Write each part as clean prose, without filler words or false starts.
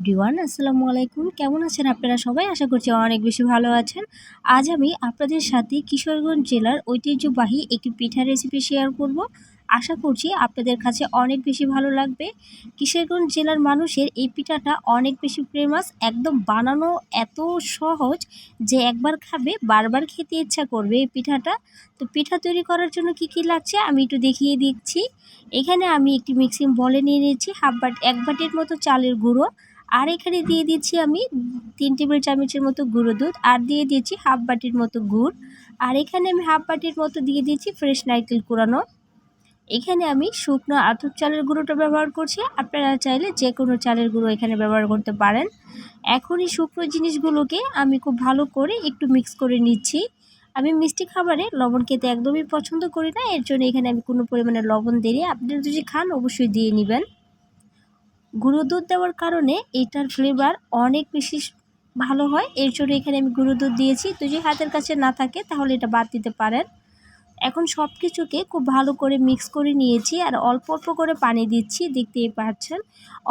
Everyone আসসালামু আলাইকুম। কেমন আছেন আপনারা সবাই? আশা করছি অনেক বেশি ভালো আছেন। আজ আমি আপনাদের সাথে কিশোরগঞ্জ জেলার ঐতিহ্যবাহী একটি পিঠার রেসিপি শেয়ার করব। আশা করছি আপনাদের কাছে অনেক বেশি ভালো লাগবে। কিশোরগঞ্জ জেলার মানুষের এই পিঠাটা অনেক বেশি ফেমাস। একদম বানানো এত সহজ যে একবার খাবে বারবার খেতে ইচ্ছা করবে এই পিঠাটা। তো পিঠা তৈরি করার জন্য কি কি লাগছে আমি একটু দেখিয়ে দিচ্ছি। এখানে আমি একটি মিক্সিং বলে নিয়ে নিয়েছি এক বাটির মতো চালের গুঁড়ো। আর এখানে দিয়ে দিচ্ছি আমি 3 টেবিল চামচের মতো গুঁড়ো দুধ, আর দিয়ে দিচ্ছি হাফ বাটির মতো গুড়। আর এখানে আমি হাফ বাটির মতো দিয়ে দিচ্ছি ফ্রেশ নারকেল কুড়ানো। এখানে আমি শুকনো আতপ চালের গুঁড়োটা ব্যবহার করছি। আপনারা চাইলে যে কোনো চালের গুঁড়ো এখানে ব্যবহার করতে পারেন। এখন এই শুকনো জিনিসগুলোকে আমি খুব ভালো করে একটু মিক্স করে নিচ্ছি। আমি মিষ্টি খাবারে লবণ খেতে একদমই পছন্দ করি না, এর জন্য এখানে আমি কোনো পরিমাণে লবণ দিই। আপনারা যদি খান অবশ্যই দিয়ে নেবেন। গুঁড়ো দুধ দেওয়ার কারণে এটার ফ্লেভার অনেক বেশি ভালো হয়, এর জন্য এখানে আমি গুঁড়ো দুধ দিয়েছি। তো যদি হাতের কাছে না থাকে তাহলে এটা বাদ দিতে পারেন। এখন সব কিছুকে খুব ভালো করে মিক্স করে নিয়েছি, আর অল্প অল্প করে পানি দিচ্ছি। দেখতেই পাচ্ছেন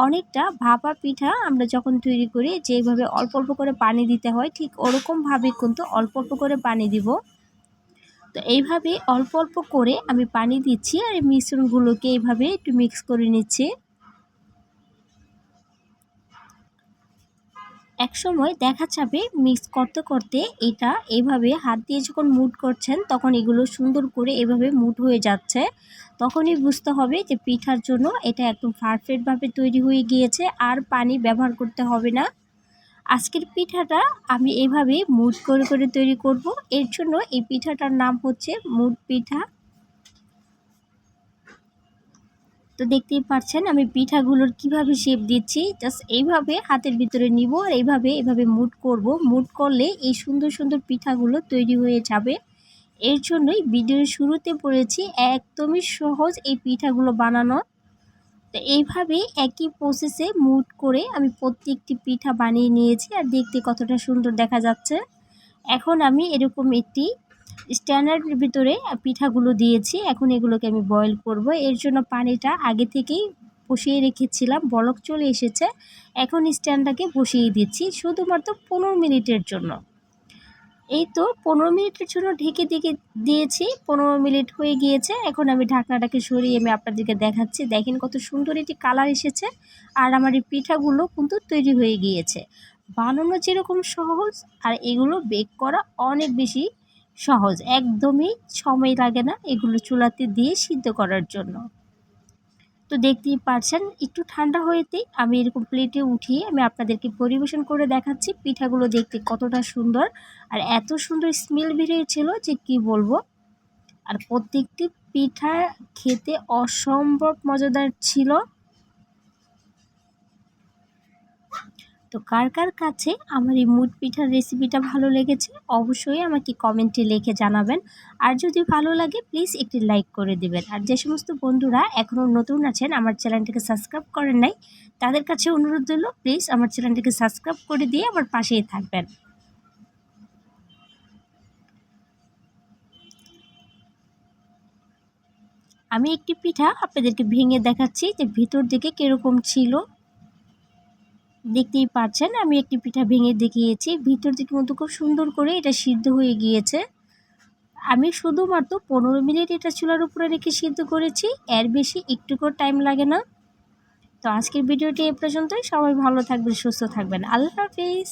অনেকটা ভাপা পিঠা আমরা যখন তৈরি করি যেভাবে অল্প অল্প করে পানি দিতে হয়, ঠিক ওরকমভাবে কিন্তু অল্প অল্প করে পানি দিব। তো এইভাবে অল্প অল্প করে আমি পানি দিচ্ছি, আর এই মিশ্রণগুলোকে এইভাবে একটু মিক্স করে নিচ্ছি। একসময় দেখা যাবে মিক্স করতে করতে এটা এভাবে হাত দিয়ে যখন মুট করছেন তখন এগুলো সুন্দর করে এভাবে মুট হয়ে যাচ্ছে। তখনই বুঝতে হবে যে পিঠার জন্য এটা একদম পারফেক্টভাবে তৈরি হয়ে গিয়েছে, আর পানি ব্যবহার করতে হবে না। আজকের পিঠাটা আমি এভাবে মুট করে করে তৈরি করব। এর জন্য এই পিঠাটার নাম হচ্ছে মুট পিঠা। তো দেখতেই পাচ্ছেন আমি পিঠাগুলোর কিভাবে শেপ দিচ্ছি। জাস্ট এইভাবে হাতের ভিতরে নিব, আর এভাবে মুট করব। মুট করলে এই সুন্দর সুন্দর পিঠাগুলো তৈরি হয়ে যাবে। এর জন্যই ভিডিওর শুরুতে বলেছি একদমই সহজ এই পিঠাগুলো বানানো। তো এইভাবে একই প্রসেসে মুট করে আমি প্রত্যেকটি পিঠা বানিয়ে নিয়েছি, আর দেখতে কতটা সুন্দর দেখা যাচ্ছে। এখন আমি এরকম একটি স্ট্যান্ডার্ডের ভিতরে পিঠাগুলো দিয়েছি। এখন এগুলোকে আমি বয়েল করব। এর জন্য পানিটা আগে থেকেই বসিয়ে রেখেছিলাম, বলক চলে এসেছে। এখন স্ট্যান্ডটাকে বসিয়ে দিচ্ছি শুধুমাত্র 15 মিনিটের জন্য। এই তো 15 মিনিটের জন্য ঢেকে দিয়েছি। 15 মিনিট হয়ে গিয়েছে। এখন আমি ঢাকনাটাকে সরিয়ে আমি আপনাদেরকে দেখাচ্ছি। দেখেন কত সুন্দর একটি কালার এসেছে, আর আমার এই পিঠাগুলো কিন্তু তৈরি হয়ে গিয়েছে। বানানো যেরকম সহজ, আর এগুলো বেক করা অনেক বেশি সহজ। একদমই সময় লাগে না এগুলো চুলাতে দিয়ে সিদ্ধ করার জন্য। তো দেখতেই পাচ্ছেন একটু ঠান্ডা হয়েতেই আমি এরকম প্লেটে উঠিয়ে আমি আপনাদেরকে পরিবেশন করে দেখাচ্ছি। পিঠাগুলো দেখতে কতটা সুন্দর, আর এত সুন্দর স্মেল বেরিয়েছিল যে কি বলবো। আর প্রত্যেকটি পিঠা খেতে অসম্ভব মজাদার ছিল। তো কার কার কাছে আমার এই মুট পিঠার রেসিপিটা ভালো লেগেছে অবশ্যই আমাকে কমেন্টে লিখে জানাবেন। আর যদি ভালো লাগে প্লিজ একটি লাইক করে দেবেন। আর যে সমস্ত বন্ধুরা এখনও নতুন আছেন আমার চ্যানেলটিকে সাবস্ক্রাইব করেন নাই, তাদের কাছে অনুরোধ রইল প্লিজ আমার চ্যানেলটিকে সাবস্ক্রাইব করে দিয়ে আমার পাশেই থাকবেন। আমি একটি পিঠা আপনাদেরকে ভেঙে দেখাচ্ছি যে ভিতর দিকে কীরকম ছিল। দেখতেই পাচ্ছেন আমি একটি পিঠা ভেঙে দেখিয়েছি, ভিতর দিকে কিন্তু খুব সুন্দর করে এটা সিদ্ধ হয়ে গিয়েছে। আমি শুধুমাত্র 15 মিনিট এটা চুলার উপরে রেখে সিদ্ধ করেছি, এর বেশি একটুকুও টাইম লাগে না। তো আজকের ভিডিওটি এ পর্যন্তই। সবাই ভালো থাকবেন, সুস্থ থাকবেন। আল্লাহ হাফিজ।